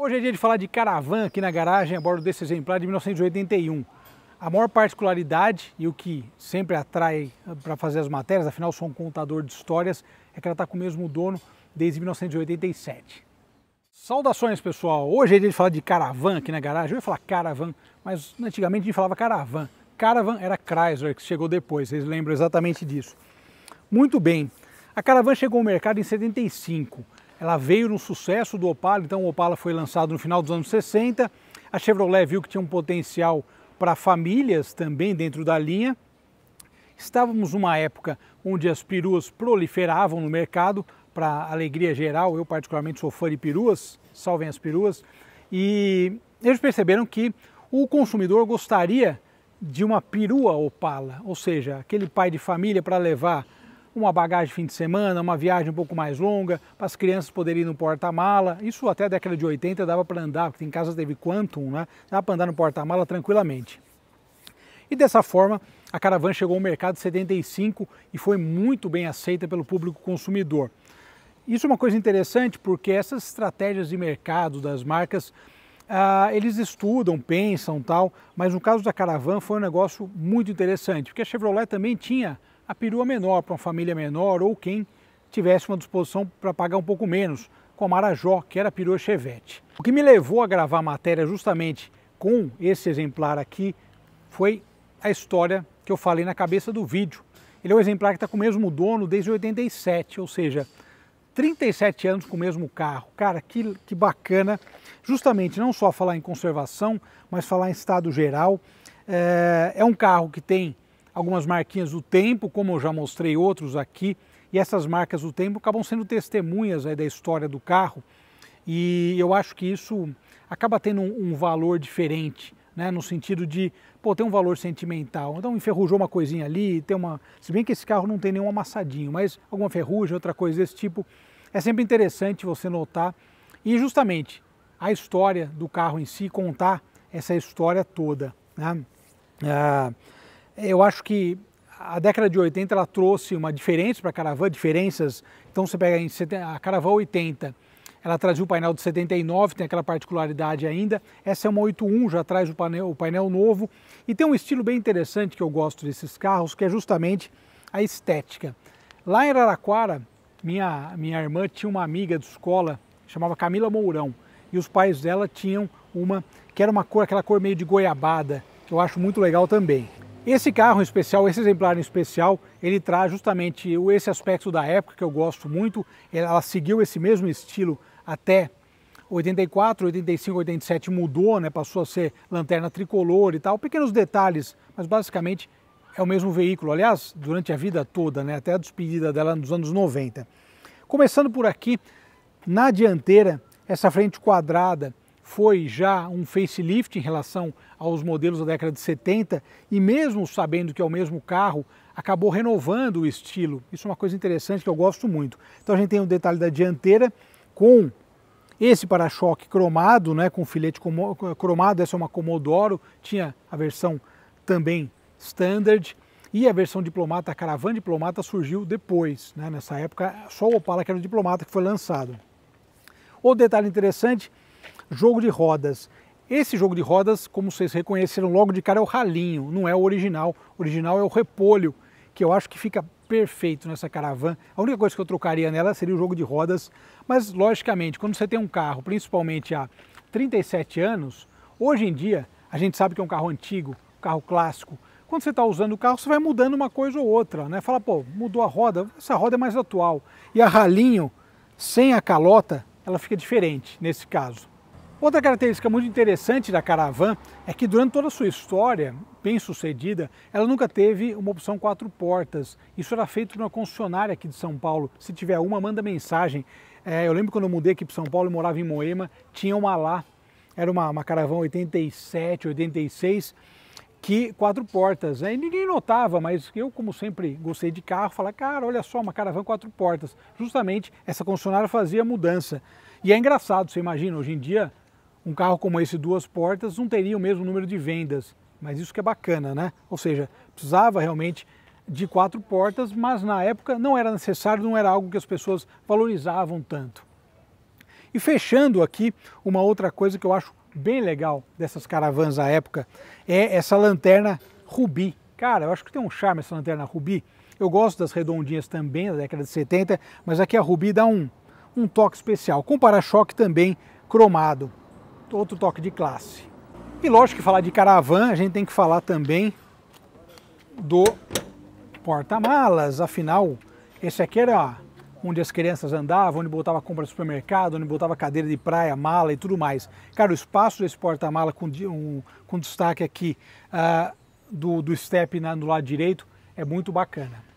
Hoje é dia de falar de Caravan aqui na garagem a bordo desse exemplar de 1981. A maior particularidade e o que sempre atrai para fazer as matérias, afinal sou um contador de histórias, é que ela está com o mesmo dono desde 1987. Saudações pessoal, hoje é dia de falar de Caravan aqui na garagem. Eu ia falar Caravan, mas antigamente a gente falava Caravan. Caravan era Chrysler, que chegou depois, vocês lembram exatamente disso. Muito bem, a Caravan chegou ao mercado em 75. Ela veio no sucesso do Opala, então o Opala foi lançado no final dos anos 60. A Chevrolet viu que tinha um potencial para famílias também dentro da linha. Estávamos numa época onde as peruas proliferavam no mercado, para alegria geral. Eu particularmente sou fã de peruas, salvem as peruas. E eles perceberam que o consumidor gostaria de uma perua Opala, ou seja, aquele pai de família para levar uma bagagem de fim de semana, uma viagem um pouco mais longa, para as crianças poderem ir no porta-mala. Isso até a década de 80 dava para andar, porque em casa teve Quantum, né? Dava para andar no porta-mala tranquilamente. E dessa forma, a Caravan chegou ao mercado em 75 e foi muito bem aceita pelo público consumidor. Isso é uma coisa interessante porque essas estratégias de mercado das marcas, eles estudam, pensam tal, mas no caso da Caravan foi um negócio muito interessante, porque a Chevrolet também tinha a perua menor para uma família menor ou quem tivesse uma disposição para pagar um pouco menos, com a Marajó, que era a perua Chevette. O que me levou a gravar a matéria justamente com esse exemplar aqui foi a história que eu falei na cabeça do vídeo. Ele é um exemplar que está com o mesmo dono desde 87, ou seja, 37 anos com o mesmo carro. Cara, que bacana, justamente não só falar em conservação, mas falar em estado geral. É um carro que tem algumas marquinhas do tempo, como eu já mostrei outros aqui, e essas marcas do tempo acabam sendo testemunhas da história do carro, e eu acho que isso acaba tendo um valor diferente, né, no sentido de, pô, tem um valor sentimental. Então enferrujou uma coisinha ali, tem uma, se bem que esse carro não tem nenhum amassadinho, mas alguma ferrugem, outra coisa desse tipo, é sempre interessante você notar, e justamente a história do carro em si, contar essa história toda, né? Eu acho que a década de 80 ela trouxe uma diferença para a Caravan, diferenças. Então você pega a Caravan 80, ela trazia o painel de 79, tem aquela particularidade ainda. Essa é uma 81, já traz o painel novo. E tem um estilo bem interessante que eu gosto desses carros, que é justamente a estética. Lá em Araraquara, minha irmã tinha uma amiga de escola, chamava Camila Mourão, e os pais dela tinham uma que era uma cor, aquela cor meio de goiabada, que eu acho muito legal também. Esse carro em especial, esse exemplar em especial, ele traz justamente esse aspecto da época que eu gosto muito. Ela seguiu esse mesmo estilo até 84, 85, 87 mudou, né? Passou a ser lanterna tricolor e tal, pequenos detalhes, mas basicamente é o mesmo veículo, aliás, durante a vida toda, né? Até a despedida dela nos anos 90. Começando por aqui, na dianteira, essa frente quadrada foi já um facelift em relação aos modelos da década de 70 e mesmo sabendo que é o mesmo carro, acabou renovando o estilo. Isso é uma coisa interessante que eu gosto muito. Então a gente tem o detalhe da dianteira com esse para-choque cromado, né, com filete cromado, essa é uma Commodoro, tinha a versão também Standard e a versão Diplomata, a Caravan Diplomata surgiu depois, né, nessa época só o Opala que era o Diplomata que foi lançado. Outro detalhe interessante, jogo de rodas. Esse jogo de rodas, como vocês reconheceram logo de cara, é o ralinho, não é o original. O original é o repolho, que eu acho que fica perfeito nessa Caravan. A única coisa que eu trocaria nela seria o jogo de rodas, mas logicamente, quando você tem um carro, principalmente há 37 anos, hoje em dia, a gente sabe que é um carro antigo, um carro clássico. Quando você está usando o carro, você vai mudando uma coisa ou outra, né? Fala, pô, mudou a roda, essa roda é mais atual. E a ralinho, sem a calota, ela fica diferente nesse caso. Outra característica muito interessante da Caravan é que durante toda a sua história, bem sucedida, ela nunca teve uma opção 4 portas. Isso era feito numa concessionária aqui de São Paulo. Se tiver uma, manda mensagem. Eu lembro quando eu mudei aqui para São Paulo e morava em Moema, tinha uma lá, era uma Caravan 87, 86, que 4 portas. E ninguém notava, mas eu, como sempre gostei de carro, falei, cara, olha só, uma Caravan 4 portas. Justamente essa concessionária fazia mudança. E é engraçado, você imagina, hoje em dia, um carro como esse 2 portas não teria o mesmo número de vendas, mas isso que é bacana, né? Ou seja, precisava realmente de 4 portas, mas na época não era necessário, não era algo que as pessoas valorizavam tanto. E fechando aqui, uma outra coisa que eu acho bem legal dessas caravans da época é essa lanterna Rubi. Cara, eu acho que tem um charme essa lanterna Rubi. Eu gosto das redondinhas também da década de 70, mas aqui a Rubi dá um toque especial, com para-choque também cromado, outro toque de classe. E lógico que falar de caravan, a gente tem que falar também do porta-malas, afinal, esse aqui era onde as crianças andavam, onde botava compra de supermercado, onde botava cadeira de praia, mala e tudo mais. Cara, o espaço desse porta-mala com destaque aqui do step no lado direito é muito bacana.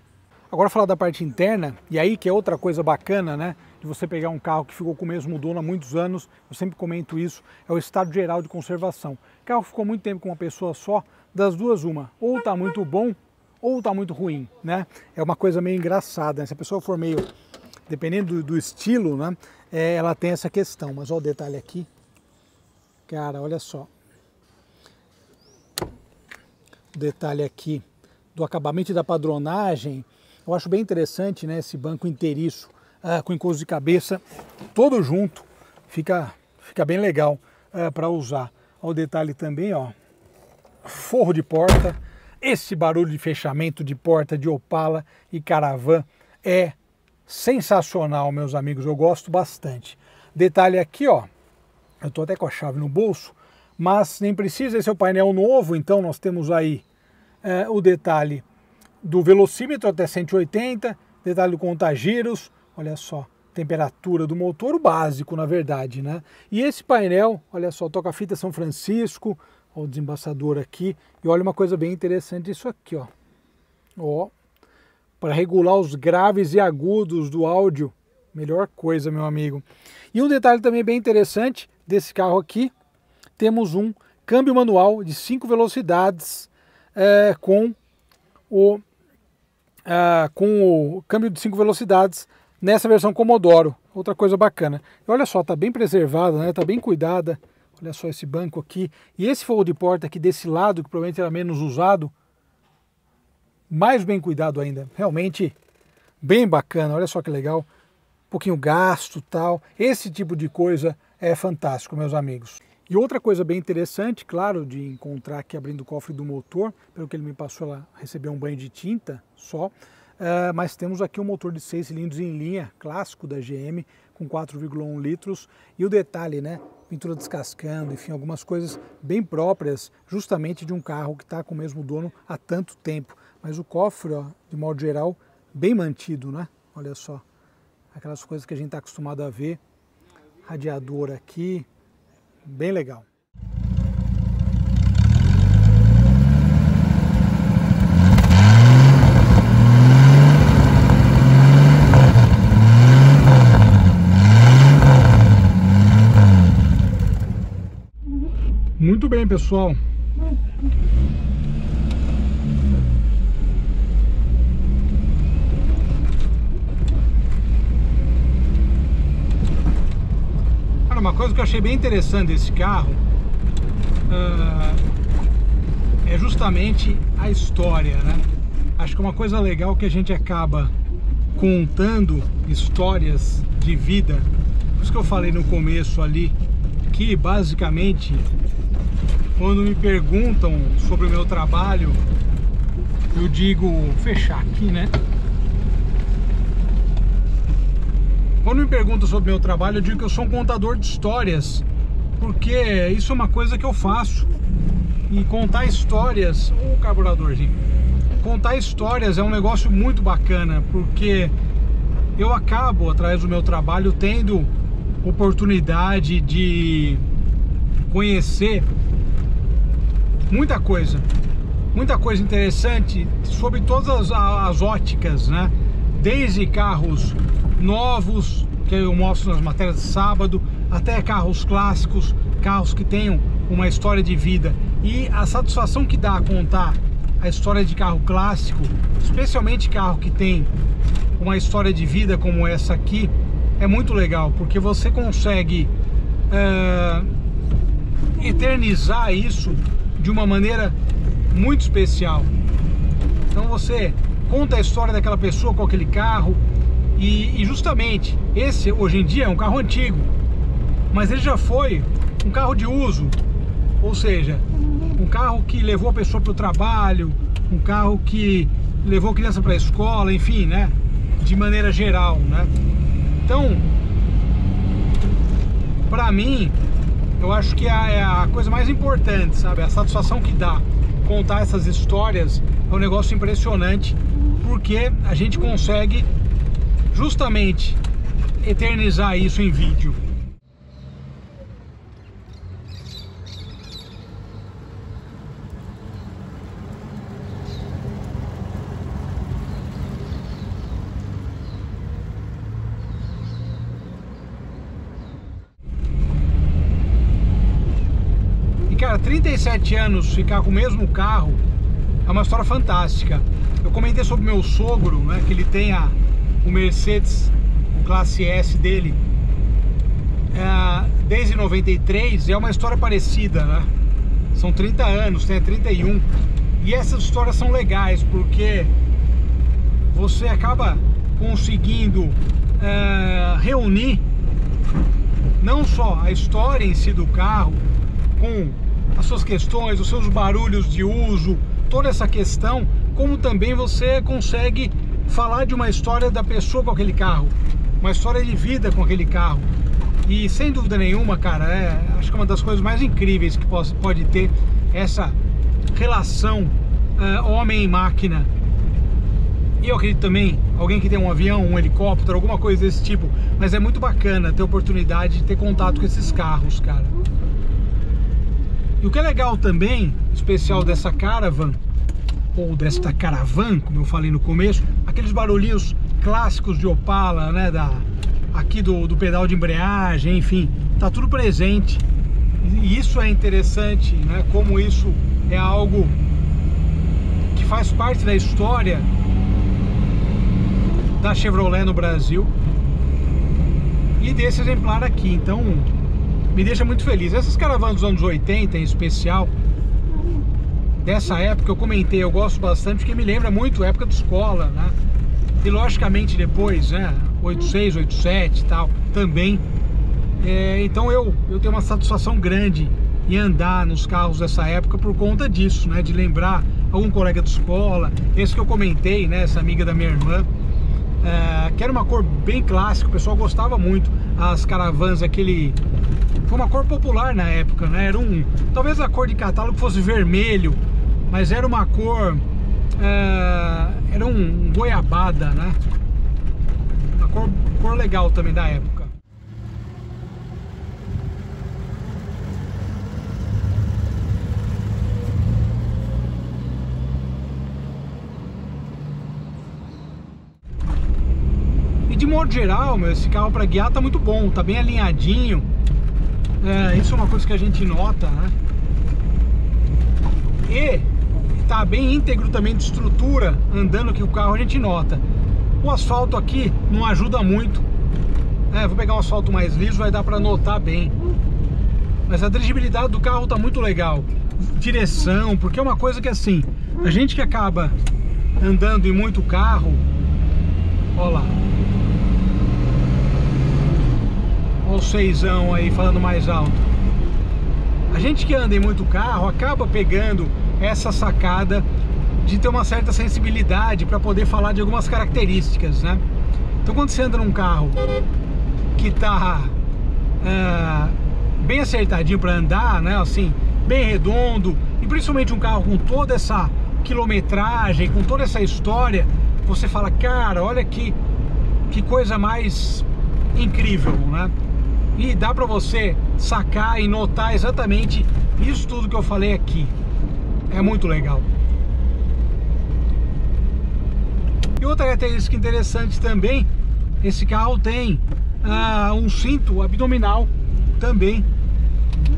Agora falar da parte interna, e aí que é outra coisa bacana, né? De você pegar um carro que ficou com o mesmo dono há muitos anos, eu sempre comento isso, é o estado geral de conservação. O carro ficou muito tempo com uma pessoa só, das duas uma, ou tá muito bom, ou tá muito ruim, né? É uma coisa meio engraçada, né? Se a pessoa for meio, dependendo do estilo, né? Ela tem essa questão, mas olha o detalhe aqui. Cara, olha só. O detalhe aqui do acabamento e da padronagem, eu acho bem interessante, né? Esse banco inteiriço, com encosto de cabeça, todo junto, fica bem legal para usar. Olha o detalhe também, ó, forro de porta, esse barulho de fechamento de porta de Opala e Caravan é sensacional, meus amigos, eu gosto bastante. Detalhe aqui, ó, eu tô até com a chave no bolso, mas nem precisa, esse é o painel novo, então nós temos aí o detalhe do velocímetro até 180, detalhe do contagiros, olha só, temperatura do motor, o básico na verdade, né? E esse painel, olha só, toca-fita São Francisco, ó, o desembaçador aqui, e olha uma coisa bem interessante isso aqui, ó, para regular os graves e agudos do áudio, melhor coisa, meu amigo. E um detalhe também bem interessante desse carro aqui, temos um câmbio manual de 5 velocidades com o câmbio de 5 velocidades nessa versão Commodoro, outra coisa bacana. E olha só, tá bem preservada, né? Tá bem cuidada. Olha só esse banco aqui. E esse forro de porta aqui desse lado, que provavelmente era menos usado, mais bem cuidado ainda. Realmente bem bacana, olha só que legal. Um pouquinho gasto, tal. Esse tipo de coisa é fantástico, meus amigos. E outra coisa bem interessante, claro, de encontrar aqui abrindo o cofre do motor, pelo que ele me passou, ela recebeu um banho de tinta só, mas temos aqui um motor de 6 cilindros em linha, clássico da GM, com 4,1 litros, e o detalhe, né, pintura descascando, enfim, algumas coisas bem próprias, justamente de um carro que está com o mesmo dono há tanto tempo. Mas o cofre, ó, de modo geral, bem mantido, né, olha só, aquelas coisas que a gente está acostumado a ver, radiador aqui, bem legal. Muito bem, pessoal. Uma coisa que eu achei bem interessante desse carro é justamente a história, né? Acho que é uma coisa legal que a gente acaba contando histórias de vida. Por isso que eu falei no começo ali que basicamente quando me perguntam sobre o meu trabalho, eu digo, fechar aqui, né? Quando me perguntam sobre o meu trabalho, eu digo que eu sou um contador de histórias, porque isso é uma coisa que eu faço. E contar histórias, o carburadorzinho, contar histórias é um negócio muito bacana, porque eu acabo, através do meu trabalho, tendo oportunidade de conhecer muita coisa interessante sobre todas as óticas, né? Desde carros novos, que eu mostro nas matérias de sábado, até carros clássicos, carros que tenham uma história de vida. E a satisfação que dá a contar a história de carro clássico, especialmente carro que tem uma história de vida como essa aqui, é muito legal, porque você consegue eternizar isso de uma maneira muito especial. Então você conta a história daquela pessoa com aquele carro, e justamente esse hoje em dia é um carro antigo, mas ele já foi um carro de uso, ou seja, um carro que levou a pessoa para o trabalho, um carro que levou a criança para a escola, enfim, né? De maneira geral, né? Então, para mim, eu acho que é a coisa mais importante, sabe? A satisfação que dá contar essas histórias é um negócio impressionante, porque a gente consegue justamente eternizar isso em vídeo. E cara, 37 anos ficar com o mesmo carro é uma história fantástica. Eu comentei sobre meu sogro, né, que ele tem o Mercedes Classe S dele desde 93, é uma história parecida, né? São 30 anos, tem 31. E essas histórias são legais porque você acaba conseguindo reunir não só a história em si do carro, com as suas questões, os seus barulhos de uso, toda essa questão, como também você consegue falar de uma história da pessoa com aquele carro, uma história de vida com aquele carro. E sem dúvida nenhuma, cara, acho que é uma das coisas mais incríveis que pode ter essa relação homem e máquina. E eu acredito também, alguém que tem um avião, um helicóptero, alguma coisa desse tipo, mas é muito bacana ter a oportunidade de ter contato com esses carros, cara. E o que é legal também, especial dessa Caravan, ou desta Caravan, como eu falei no começo, aqueles barulhinhos clássicos de Opala, né, aqui do pedal de embreagem, enfim, tá tudo presente. E isso é interessante, né, como isso é algo que faz parte da história da Chevrolet no Brasil e desse exemplar aqui. Então me deixa muito feliz. Essas caravanas dos anos 80 em especial, dessa época, eu comentei, eu gosto bastante porque me lembra muito a época de escola, né? E logicamente depois, né, 86, 87 e tal, também. Então eu tenho uma satisfação grande em andar nos carros dessa época por conta disso, né? De lembrar algum colega de escola, esse que eu comentei, né, essa amiga da minha irmã, que era uma cor bem clássica, o pessoal gostava muito. As caravans, foi uma cor popular na época, né? Talvez a cor de catálogo fosse vermelho, mas era uma cor, era um goiabada, né? Uma cor legal também da época. E de modo geral, esse carro para guiar tá muito bom, tá bem alinhadinho. Isso é uma coisa que a gente nota, né? E tá bem íntegro também de estrutura, andando aqui o carro a gente nota. O asfalto aqui não ajuda muito. Vou pegar um asfalto mais liso, vai dar para notar bem. Mas a dirigibilidade do carro tá muito legal. Direção, porque é uma coisa que assim, a gente que acaba andando em muito carro, ó lá, ó o seisão aí falando mais alto. A gente que anda em muito carro acaba pegando essa sacada de ter uma certa sensibilidade para poder falar de algumas características, né? Então quando você anda num carro que tá bem acertadinho para andar, né, assim, bem redondo, e principalmente um carro com toda essa quilometragem, com toda essa história, você fala, cara, olha que coisa mais incrível, né? E dá para você sacar e notar exatamente isso tudo que eu falei aqui. É muito legal. E outra característica interessante também, esse carro tem um cinto abdominal também.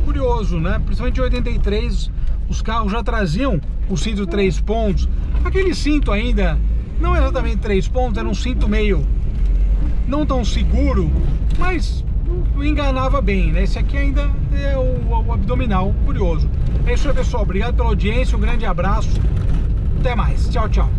Curioso, né? Principalmente em 83 os carros já traziam o cinto 3 pontos. Aquele cinto ainda não exatamente 3 pontos, era um cinto meio não tão seguro, mas enganava bem, né? Esse aqui ainda é o abdominal. Curioso. É isso aí, pessoal, obrigado pela audiência, um grande abraço, até mais, tchau, tchau.